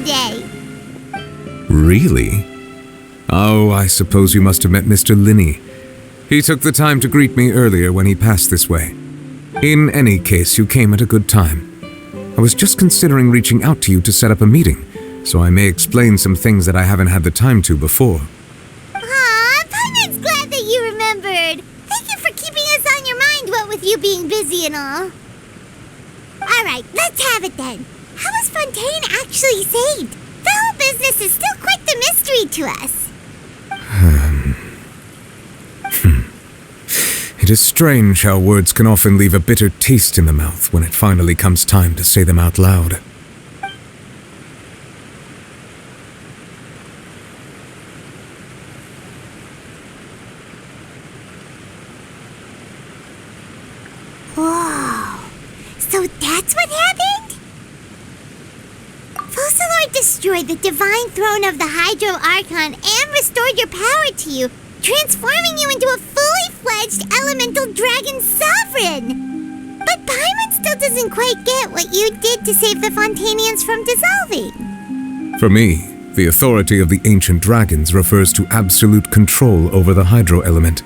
today. Really? Oh, I suppose you must have met Mr. Linney. He took the time to greet me earlier when he passed this way. In any case, you came at a good time. I was just considering reaching out to you to set up a meeting, so I may explain some things that I haven't had the time to before. Aw, Paimon's glad that you remembered. Thank you for keeping us on your mind, what with you being busy and all. Alright, let's have it then. How was Fontaine actually saved? The whole business is still quite the mystery to us. It is strange how words can often leave a bitter taste in the mouth when it finally comes time to say them out loud. Whoa, so that's what happened? Focalor destroyed the divine throne of the Hydro Archon and restored your power to you, transforming you into a fully fledged elemental dragon sovereign. But Paimon still doesn't quite get what you did to save the Fontanians from dissolving. For me, the authority of the ancient dragons refers to absolute control over the hydro element.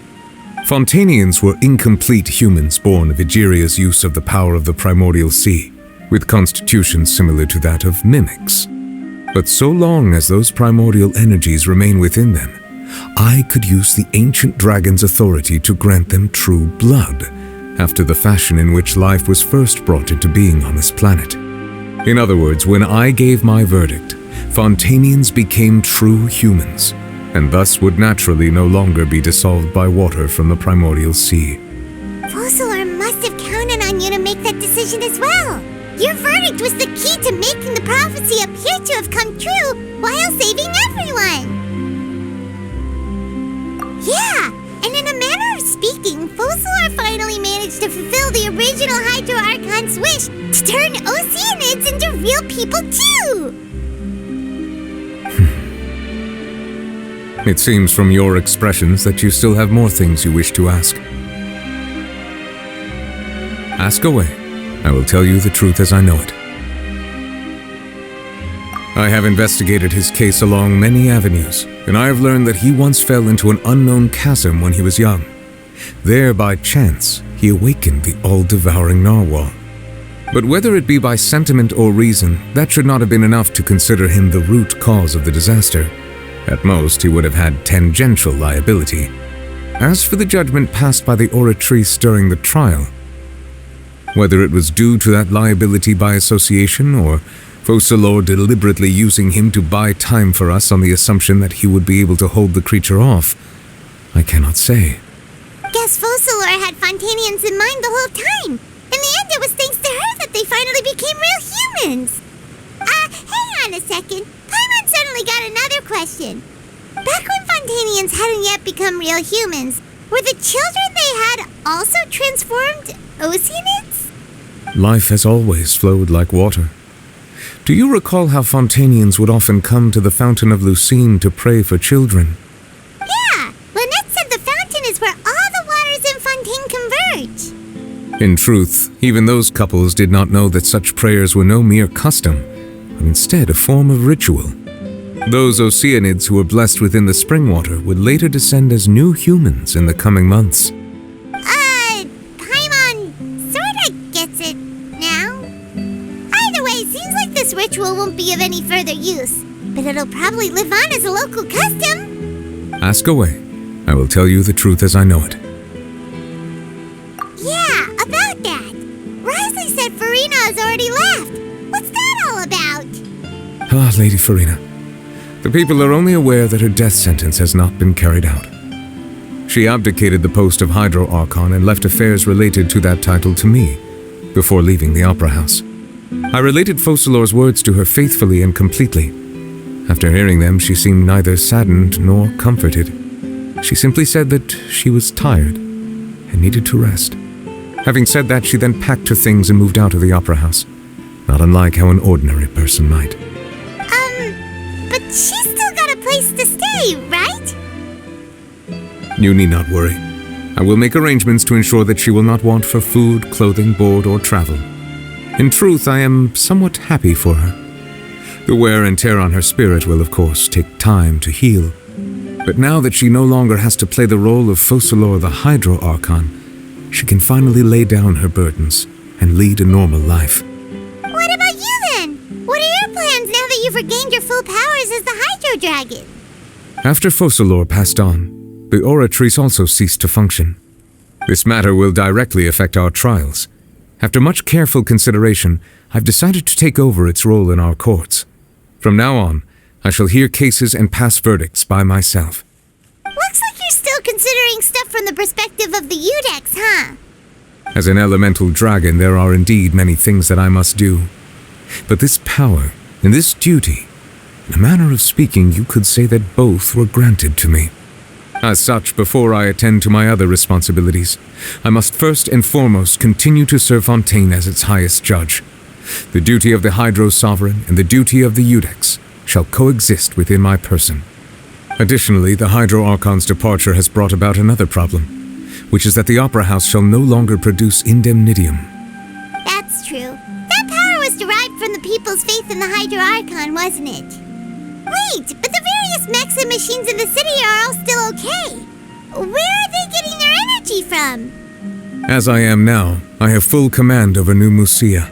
Fontanians were incomplete humans born of Egeria's use of the power of the primordial sea, with constitutions similar to that of mimics. But so long as those primordial energies remain within them, I could use the ancient dragon's authority to grant them true blood, after the fashion in which life was first brought into being on this planet. In other words, when I gave my verdict, Fontanians became true humans, and thus would naturally no longer be dissolved by water from the primordial sea. Focalor must have counted on you to make that decision as well. Your verdict was the key to making the prophecy appear to have come true while saving everyone. Yeah, and in a manner of speaking, Focalor finally managed to fulfill the original Hydro Archon's wish to turn Oceanids into real people too! It seems from your expressions that you still have more things you wish to ask. Ask away. I will tell you the truth as I know it. I have investigated his case along many avenues, and I have learned that he once fell into an unknown chasm when he was young. There, by chance, he awakened the all-devouring narwhal. But whether it be by sentiment or reason, that should not have been enough to consider him the root cause of the disaster. At most, he would have had tangential liability. As for the judgment passed by the Oratrice during the trial, whether it was due to that liability by association or Focalor deliberately using him to buy time for us on the assumption that he would be able to hold the creature off, I cannot say. Guess Focalor had Fontanians in mind the whole time. In the end, it was thanks to her that they finally became real humans. Hang on a second. Paimon suddenly got another question. Back when Fontanians hadn't yet become real humans, were the children they had also transformed Oceanids? Life has always flowed like water. Do you recall how Fontanians would often come to the Fountain of Lucine to pray for children? Yeah, Lynette said the fountain is where all the waters in Fontaine converge. In truth, even those couples did not know that such prayers were no mere custom, but instead a form of ritual. Those Oceanids who were blessed within the spring water would later descend as new humans in the coming months. Paimon sorta gets it now. Either way, seems like this ritual won't be of any further use, but it'll probably live on as a local custom. Ask away. I will tell you the truth as I know it. Yeah, about that. Risley said Farina has already left. What's that all about? Ah, Lady Farina. The people are only aware that her death sentence has not been carried out. She abdicated the post of Hydro Archon and left affairs related to that title to me, before leaving the Opera House. I related Focalor's words to her faithfully and completely. After hearing them, she seemed neither saddened nor comforted. She simply said that she was tired and needed to rest. Having said that, she then packed her things and moved out of the Opera House, not unlike how an ordinary person might. But she's still got a place to stay, right? You need not worry. I will make arrangements to ensure that she will not want for food, clothing, board, or travel. In truth, I am somewhat happy for her. The wear and tear on her spirit will, of course, take time to heal. But now that she no longer has to play the role of Focalor the Hydro Archon, she can finally lay down her burdens and lead a normal life. What about you then? What are your plans now that you've regained your full powers as the Hydro Dragon? After Focalor passed on, the Oratrice also ceased to function. This matter will directly affect our trials. After much careful consideration, I've decided to take over its role in our courts. From now on, I shall hear cases and pass verdicts by myself. Looks like you're still considering stuff from the perspective of the Udex, huh? As an elemental dragon, there are indeed many things that I must do. But this power and this duty, in a manner of speaking, you could say that both were granted to me. As such, before I attend to my other responsibilities, I must first and foremost continue to serve Fontaine as its highest judge. The duty of the Hydro Sovereign and the duty of the Udex shall coexist within my person. Additionally, the Hydro Archon's departure has brought about another problem, which is that the Opera House shall no longer produce indemnitium. That's true. That power was derived from the people's faith in the Hydro Archon, wasn't it? Wait, but the various mechs and machines in the city are all still okay. Where are they getting their energy from? As I am now, I have full command over New Musia,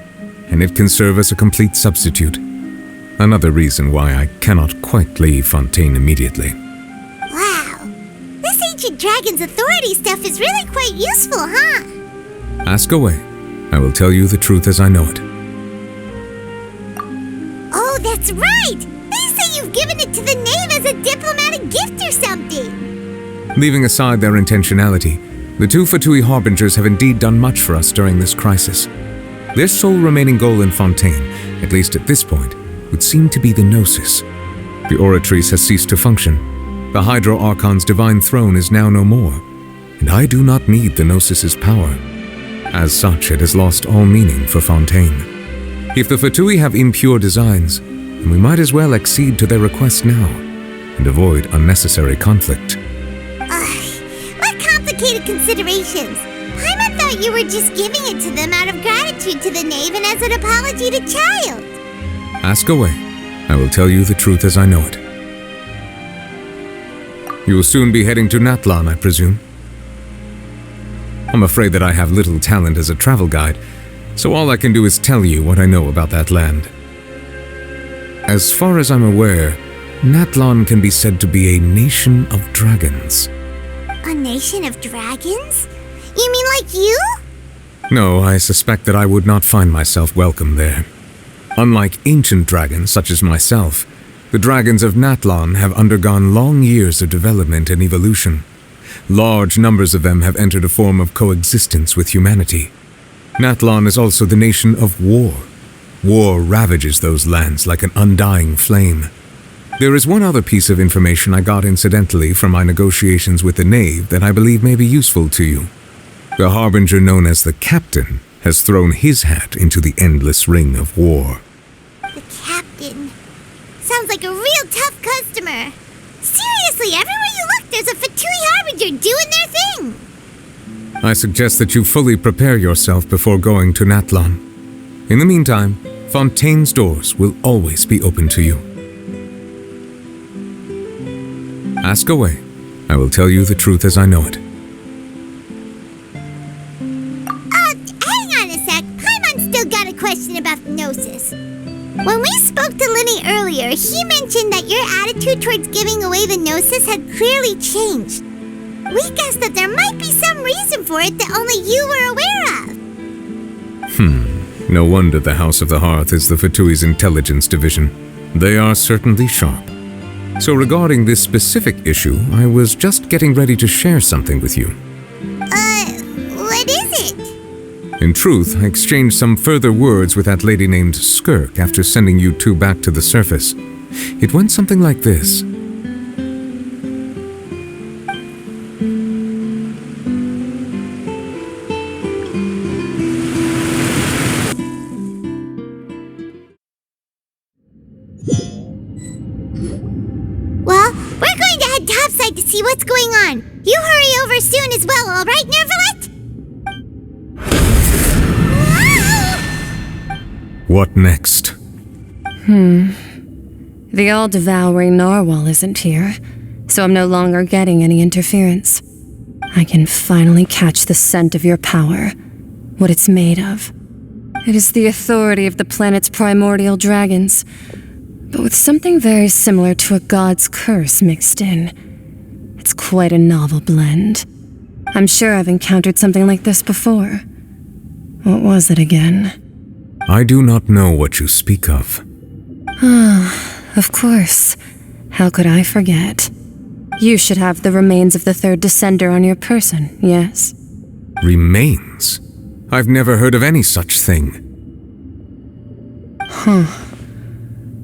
and it can serve as a complete substitute. Another reason why I cannot quite leave Fontaine immediately. Wow. This ancient dragon's authority stuff is really quite useful, huh? Ask away. I will tell you the truth as I know it. Oh, that's right! They say you've given it to the knave as a diplomatic gift or something! Leaving aside their intentionality, the two Fatui Harbingers have indeed done much for us during this crisis. Their sole remaining goal in Fontaine, at least at this point, would seem to be the Gnosis. The Oratrice has ceased to function. The Hydro Archon's divine throne is now no more, and I do not need the Gnosis's power. As such, it has lost all meaning for Fontaine. If the Fatui have impure designs, then we might as well accede to their request now, and avoid unnecessary conflict. What complicated considerations! Paimon thought you were just giving it to them out of gratitude to the knave and as an apology to Child. Ask away. I will tell you the truth as I know it. You will soon be heading to Natlan, I presume. I'm afraid that I have little talent as a travel guide, so all I can do is tell you what I know about that land. As far as I'm aware, Natlan can be said to be a nation of dragons. A nation of dragons? You mean like you? No, I suspect that I would not find myself welcome there. Unlike ancient dragons such as myself, the dragons of Natlan have undergone long years of development and evolution. Large numbers of them have entered a form of coexistence with humanity. Natlan is also the nation of war. War ravages those lands like an undying flame. There is one other piece of information I got incidentally from my negotiations with the knave that I believe may be useful to you. The harbinger known as the Captain has thrown his hat into the endless ring of war. The Captain. Sounds like a real tough customer. Seriously, everywhere you look, there's a Fatui Harbinger doing their thing. I suggest that you fully prepare yourself before going to Natlan. In the meantime, Fontaine's doors will always be open to you. Ask away. I will tell you the truth as I know it. Hang on a sec. Paimon's still got a question about Gnosis. When we spoke to Linny earlier, he mentioned that your attitude towards giving away the Gnosis had clearly changed. We guessed that there might be some reason for it that only you were aware of. No wonder the House of the Hearth is the Fatui's intelligence division. They are certainly sharp. So regarding this specific issue, I was just getting ready to share something with you. What is it? In truth, I exchanged some further words with that lady named Skirk after sending you two back to the surface. It went something like this. Well, we're going to head topside to see what's going on. You hurry over soon as well, all right, Neuvillette? What next? The all-devouring narwhal isn't here, so I'm no longer getting any interference. I can finally catch the scent of your power, what it's made of. It is the authority of the planet's primordial dragons, but with something very similar to a god's curse mixed in. It's quite a novel blend. I'm sure I've encountered something like this before. What was it again? I do not know what you speak of. Of course. How could I forget? You should have the remains of the third descender on your person, yes? Remains? I've never heard of any such thing.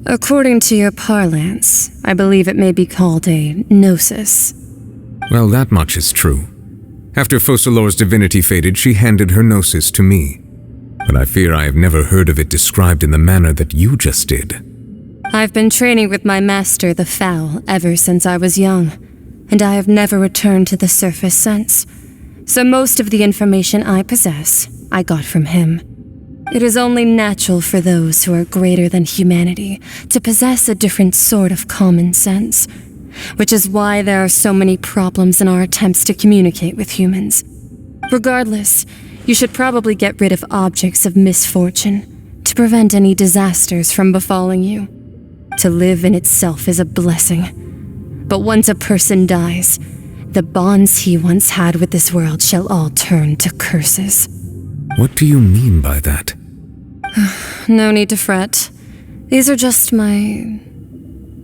According to your parlance, I believe it may be called a gnosis. Well, that much is true. After Focalor's divinity faded, she handed her gnosis to me. But I fear I have never heard of it described in the manner that you just did. I've been training with my master, the Foul, ever since I was young, and I have never returned to the surface since. So most of the information I possess, I got from him. It is only natural for those who are greater than humanity to possess a different sort of common sense, which is why there are so many problems in our attempts to communicate with humans. Regardless, you should probably get rid of objects of misfortune to prevent any disasters from befalling you. To live in itself is a blessing, but once a person dies, the bonds he once had with this world shall all turn to curses. What do you mean by that? No need to fret. These are just my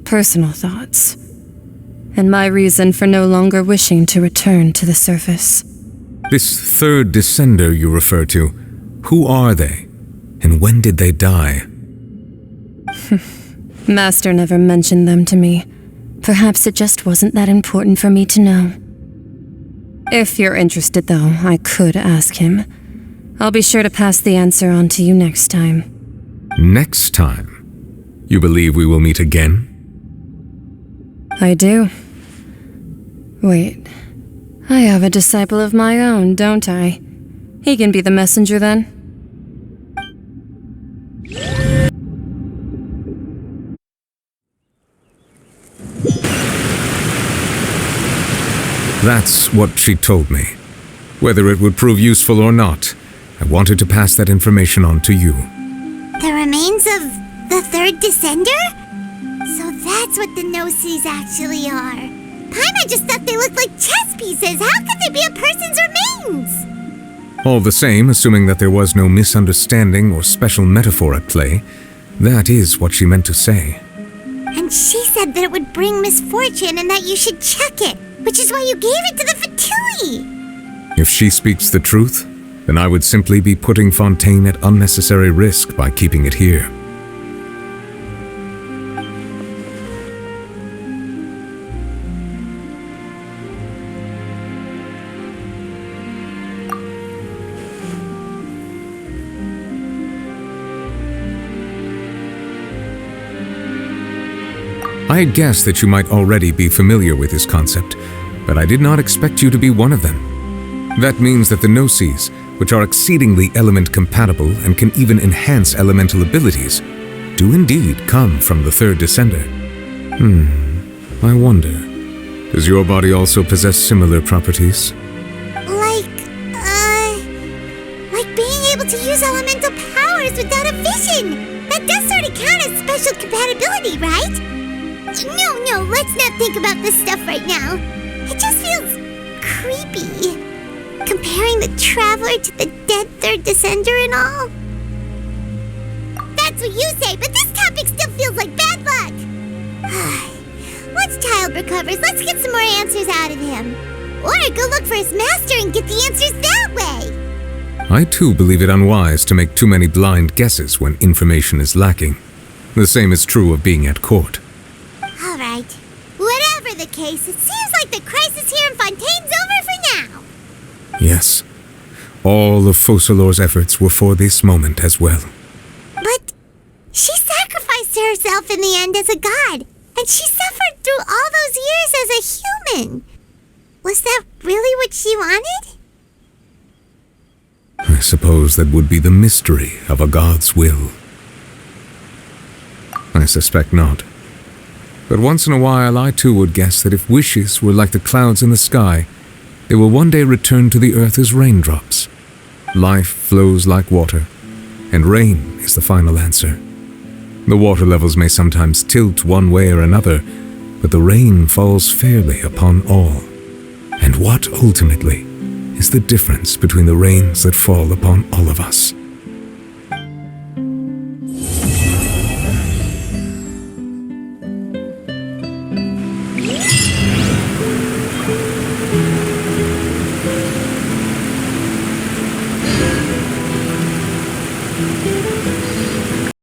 personal thoughts, and my reason for no longer wishing to return to the surface. This third descender you refer to, who are they? And when did they die? Master never mentioned them to me. Perhaps it just wasn't that important for me to know. If you're interested, though, I could ask him. I'll be sure to pass the answer on to you next time. Next time? You believe we will meet again? I do. Wait. I have a disciple of my own, don't I? He can be the messenger then. That's what she told me. Whether it would prove useful or not, I wanted to pass that information on to you. The remains of the third descender? So that's what the Gnosis actually are. Paimon just thought they looked like chess pieces. How could they be a person's remains? All the same, assuming that there was no misunderstanding or special metaphor at play, that is what she meant to say. And she said that it would bring misfortune and that you should check it, which is why you gave it to the Fatui. If she speaks the truth, then I would simply be putting Fontaine at unnecessary risk by keeping it here. I had guessed that you might already be familiar with this concept, but I did not expect you to be one of them. That means that the Gnosis, which are exceedingly element-compatible and can even enhance elemental abilities, do indeed come from the third descender. I wonder, does your body also possess similar properties? Like being able to use elemental powers without a vision. That does sort of count as special compatibility, right? No, let's not think about this stuff right now. It just feels creepy. Comparing the Traveler to the dead third descender and all. That's what you say, but this topic still feels like bad luck. Once Child recovers, let's get some more answers out of him. Or go look for his master and get the answers that way. I too believe it unwise to make too many blind guesses when information is lacking. The same is true of being at court. All right. Whatever the case, it seems like the crisis here in Fontaine's over for now. Yes. All of Focalor's efforts were for this moment as well. But she sacrificed herself in the end as a god, and she suffered through all those years as a human. Was that really what she wanted? I suppose that would be the mystery of a god's will. I suspect not. But once in a while, I too would guess that if wishes were like the clouds in the sky, they will one day return to the earth as raindrops. Life flows like water, and rain is the final answer. The water levels may sometimes tilt one way or another, but the rain falls fairly upon all. And what, ultimately, is the difference between the rains that fall upon all of us?